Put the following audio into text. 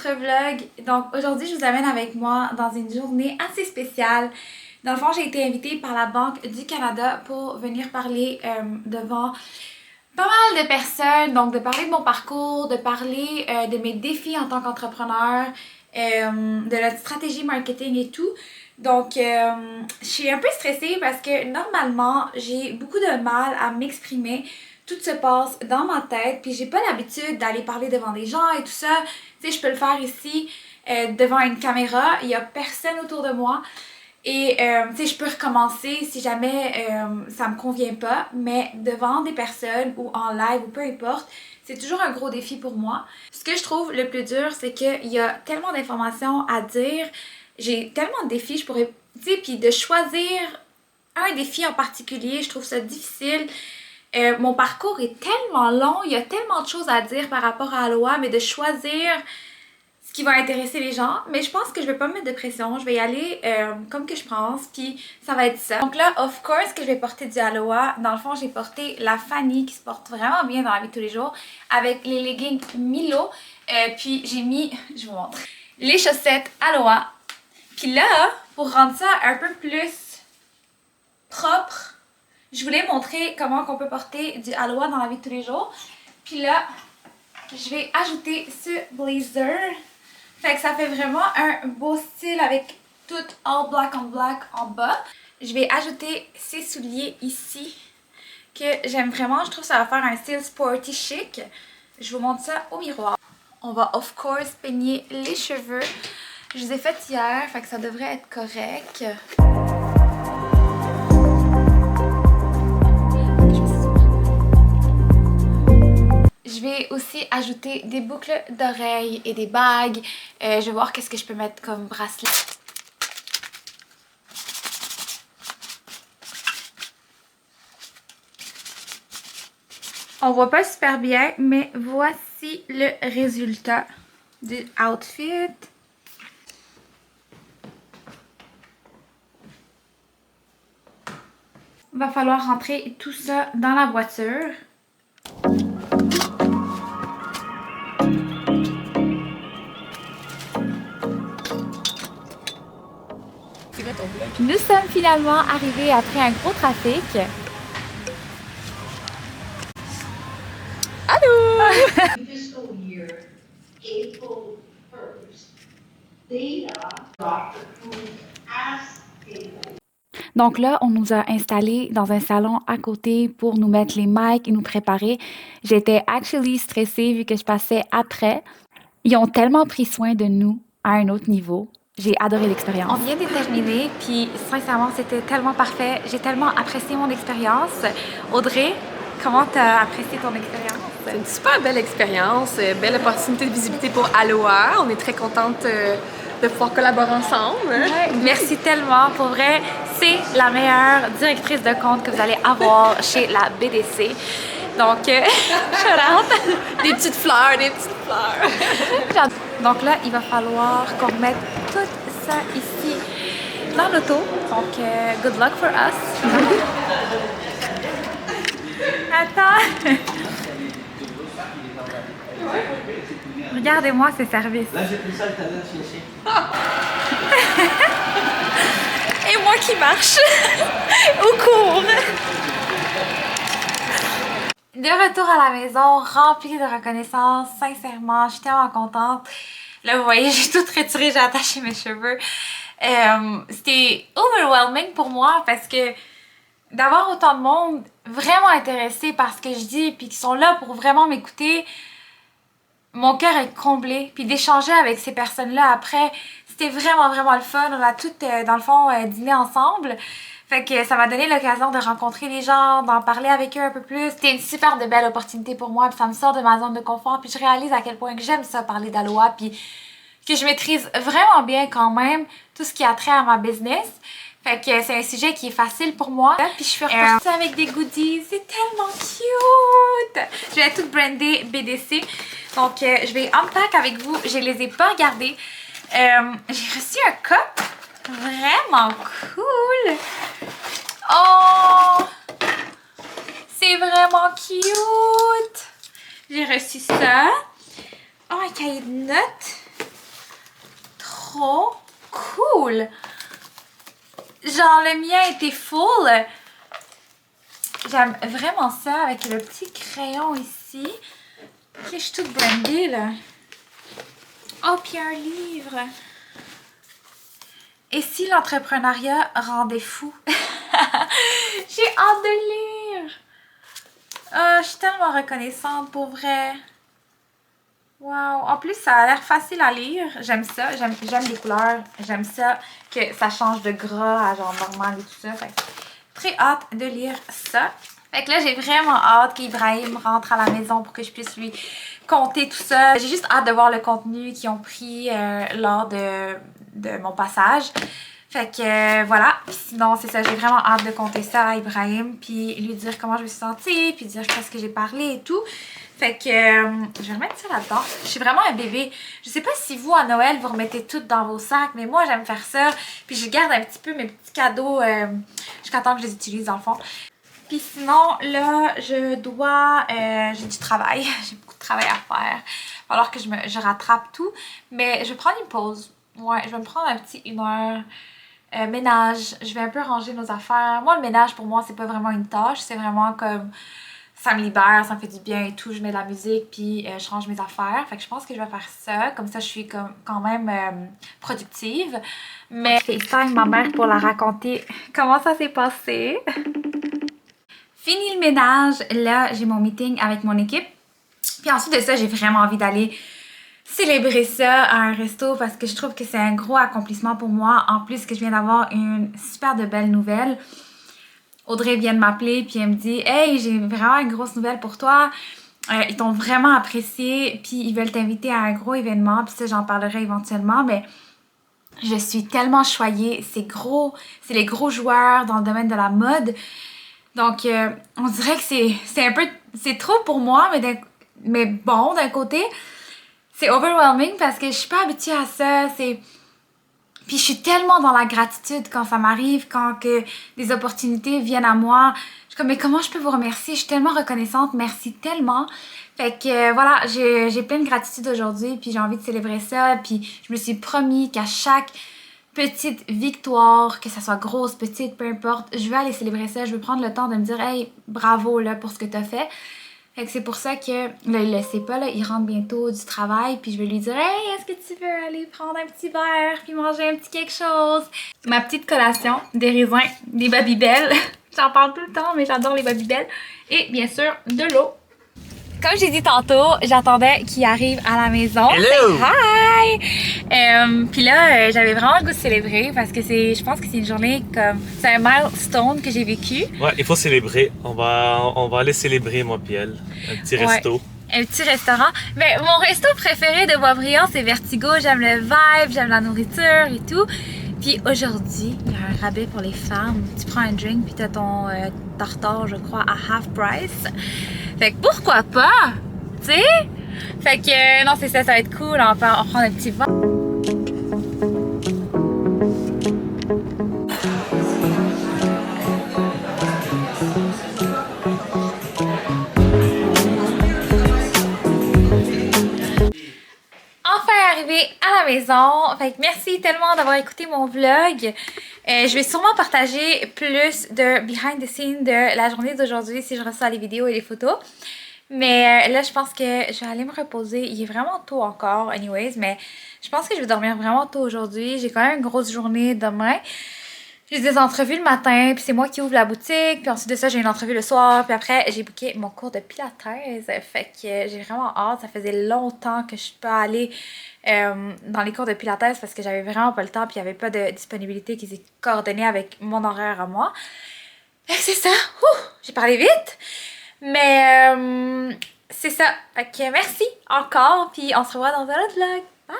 autre vlog. Donc aujourd'hui je vous amène avec moi dans une journée assez spéciale. Dans le fond j'ai été invitée par la Banque du Canada pour venir parler devant pas mal de personnes. Donc de parler de mon parcours, de parler de mes défis en tant qu'entrepreneur, de notre stratégie marketing et tout. Donc je suis un peu stressée parce que normalement j'ai beaucoup de mal à m'exprimer. Tout se passe dans ma tête, puis j'ai pas l'habitude d'aller parler devant des gens et tout ça. Tu sais, je peux le faire ici, devant une caméra, il y a personne autour de moi. Et tu sais, je peux recommencer si jamais ça me convient pas, mais devant des personnes ou en live ou peu importe, c'est toujours un gros défi pour moi. Ce que je trouve le plus dur, c'est qu'il y a tellement d'informations à dire, j'ai tellement de défis, je pourrais, tu sais, puis de choisir un défi en particulier, je trouve ça difficile. Mon parcours est tellement long, il y a tellement de choses à dire par rapport à Aloha, mais de choisir ce qui va intéresser les gens. Mais je pense que je vais pas me mettre de pression, je vais y aller comme que je pense, puis ça va être ça. Donc là, of course que je vais porter du Aloha. Dans le fond, j'ai porté la Fanny qui se porte vraiment bien dans la vie de tous les jours, avec les leggings Milo, puis j'ai mis, je vous montre, les chaussettes Aloha. Puis là, pour rendre ça un peu plus propre, je voulais montrer comment on peut porter du Aloha dans la vie de tous les jours. Puis là, je vais ajouter ce blazer. Fait que ça fait vraiment un beau style avec tout all black on black en bas. Je vais ajouter ces souliers ici que j'aime vraiment. Je trouve que ça va faire un style sporty chic. Je vous montre ça au miroir. On va of course peigner les cheveux. Je les ai faits hier, fait que ça devrait être correct. Je vais aussi ajouter des boucles d'oreilles et des bagues. Je vais voir qu'est-ce que je peux mettre comme bracelet. On voit pas super bien, mais voici le résultat du outfit. Il va falloir rentrer tout ça dans la voiture. Nous sommes finalement arrivés après un gros trafic. Allô! Fiscal year, April 1st, data got approved as a. Donc là, on nous a installés dans un salon à côté pour nous mettre les mics et nous préparer. J'étais actually stressée vu que je passais après. Ils ont tellement pris soin de nous à un autre niveau. J'ai adoré l'expérience. On vient de terminer, puis sincèrement, c'était tellement parfait. J'ai tellement apprécié mon expérience. Audrey, comment t'as apprécié ton expérience? C'est une super belle expérience, belle opportunité de visibilité pour Aloha. On est très contente de pouvoir collaborer ensemble. Ouais, merci tellement. Pour vrai, c'est la meilleure directrice de compte que vous allez avoir chez la BDC. Donc, je rentre. Des petites fleurs, des petites fleurs. Donc là, il va falloir qu'on remette tout ça ici dans l'auto. Donc, good luck for us. Attends. Regardez-moi ces services. Là, j'ai pris ça tout à l'heure chez ici. Et moi qui marche au cours. De retour à la maison, remplie de reconnaissance, sincèrement, je suis tellement contente. Là, vous voyez, j'ai tout retiré, j'ai attaché mes cheveux. C'était overwhelming pour moi parce que d'avoir autant de monde vraiment intéressé par ce que je dis puis qui sont là pour vraiment m'écouter, mon cœur est comblé. Puis d'échanger avec ces personnes-là après, c'était vraiment le fun. On a toutes, dans le fond, dîné ensemble. Fait que ça m'a donné l'occasion de rencontrer les gens, d'en parler avec eux un peu plus. C'était une super de belle opportunité pour moi, puis ça me sort de ma zone de confort, puis je réalise à quel point que j'aime ça, parler d'Aloha, puis que je maîtrise vraiment bien quand même tout ce qui a trait à ma business. Fait que c'est un sujet qui est facile pour moi. Puis je suis repartie avec des goodies, c'est tellement cute! Je vais tout brander BDC. Donc je vais unpack avec vous, je les ai pas regardés. J'ai reçu un cup vraiment cool. Oh! C'est vraiment cute! J'ai reçu ça. Oh, un cahier de notes. trop cool. Genre, le mien était full. J'aime vraiment ça avec le petit crayon ici. Ok, je suis toute brandée, là. Oh, puis un livre. Et si l'entrepreneuriat rendait fou? J'ai hâte de lire. Oh, je suis tellement reconnaissante pour vrai. Wow. En plus, ça a l'air facile à lire. J'aime ça. J'aime les couleurs. J'aime ça que ça change de gras à genre normal et tout ça. Fait que très hâte de lire ça. Fait que là, j'ai vraiment hâte qu'Ibrahim rentre à la maison pour que je puisse lui conter tout ça. J'ai juste hâte de voir le contenu qu'ils ont pris lors de mon passage. Fait que voilà. Puis sinon, c'est ça. J'ai vraiment hâte de conter ça à Ibrahim. Puis lui dire comment je me suis sentie. Puis dire qu'est-ce que j'ai parlé et tout. Fait que je vais remettre ça là-dedans. Je suis vraiment un bébé. Je sais pas si vous, à Noël, vous remettez tout dans vos sacs. Mais moi, j'aime faire ça. Puis je garde un petit peu mes petits cadeaux jusqu'à temps que je les utilise dans le fond. Puis sinon, là, j'ai du travail. J'ai beaucoup de travail à faire. Il va falloir que je rattrape tout. Mais je vais prendre une pause. Ouais, je vais me prendre un petit 1 heure. Ménage. Je vais un peu ranger nos affaires. Moi, le ménage, pour moi, c'est pas vraiment une tâche. C'est vraiment comme... Ça me libère, ça me fait du bien et tout. Je mets de la musique, puis je range mes affaires. Fait que je pense que je vais faire ça. Comme ça, je suis quand même productive. Mais je FaceTime ma mère pour la raconter comment ça s'est passé. Fini le ménage. Là, j'ai mon meeting avec mon équipe. Puis ensuite de ça, j'ai vraiment envie d'aller célébrer ça à un resto parce que je trouve que c'est un gros accomplissement pour moi. En plus que je viens d'avoir une super de belle nouvelle. Audrey vient de m'appeler puis elle me dit « Hey, j'ai vraiment une grosse nouvelle pour toi. Ils t'ont vraiment apprécié puis ils veulent t'inviter à un gros événement. » Puis ça, j'en parlerai éventuellement, mais je suis tellement choyée. C'est les gros joueurs dans le domaine de la mode. Donc, on dirait que c'est un peu... C'est trop pour moi, mais bon, d'un côté, c'est overwhelming parce que je suis pas habituée à ça. Puis je suis tellement dans la gratitude quand ça m'arrive, quand que des opportunités viennent à moi. Je suis comme, mais comment je peux vous remercier? Je suis tellement reconnaissante. Merci tellement. Fait que voilà, j'ai plein de gratitude aujourd'hui, puis j'ai envie de célébrer ça. Puis je me suis promis qu'à chaque petite victoire, que ça soit grosse, petite, peu importe, je vais aller célébrer ça. Je vais prendre le temps de me dire, hey, bravo là pour ce que t'as fait. Fait que c'est pour ça que, là, il le sait pas, là, il rentre bientôt du travail, puis je vais lui dire « Hey, est-ce que tu veux aller prendre un petit verre, puis manger un petit quelque chose? » Ma petite collation, des raisins, des Babybel. J'en parle tout le temps, mais j'adore les Babybel. Et bien sûr, de l'eau. Comme j'ai dit tantôt, j'attendais qu'il arrive à la maison. Hello! Hi! Puis là, j'avais vraiment le goût de célébrer parce que je pense que c'est une journée comme... C'est un milestone que j'ai vécu. Ouais, il faut célébrer. On va aller célébrer, moi puis elle. Un petit resto. Un petit restaurant. Mais mon resto préféré de Boisbriand, c'est Vertigo. J'aime le vibe, j'aime la nourriture et tout. Puis aujourd'hui, il y a un rabais pour les femmes. Tu prends un drink puis t'as ton tartare, je crois, à half price. Fait que pourquoi pas? Tu sais? Fait que non, c'est ça, ça va être cool. On va prendre un petit vin. À la maison. Fait que merci tellement d'avoir écouté mon vlog. Je vais sûrement partager plus de behind the scenes de la journée d'aujourd'hui si je reçois les vidéos et les photos. Mais là, je pense que je vais aller me reposer. Il est vraiment tôt encore, anyways, mais je pense que je vais dormir vraiment tôt aujourd'hui. J'ai quand même une grosse journée demain. J'ai des entrevues le matin, puis c'est moi qui ouvre la boutique, puis ensuite de ça, j'ai une entrevue le soir, puis après, j'ai booké mon cours de pilates. Fait que j'ai vraiment hâte. Ça faisait longtemps que je suis pas allée dans les cours de pilates parce que j'avais vraiment pas le temps, puis il n'y avait pas de disponibilité qui s'est coordonnée avec mon horaire à moi. Fait que c'est ça. J'ai parlé vite, mais c'est ça. Fait que merci encore, puis on se revoit dans un autre vlog. Bye!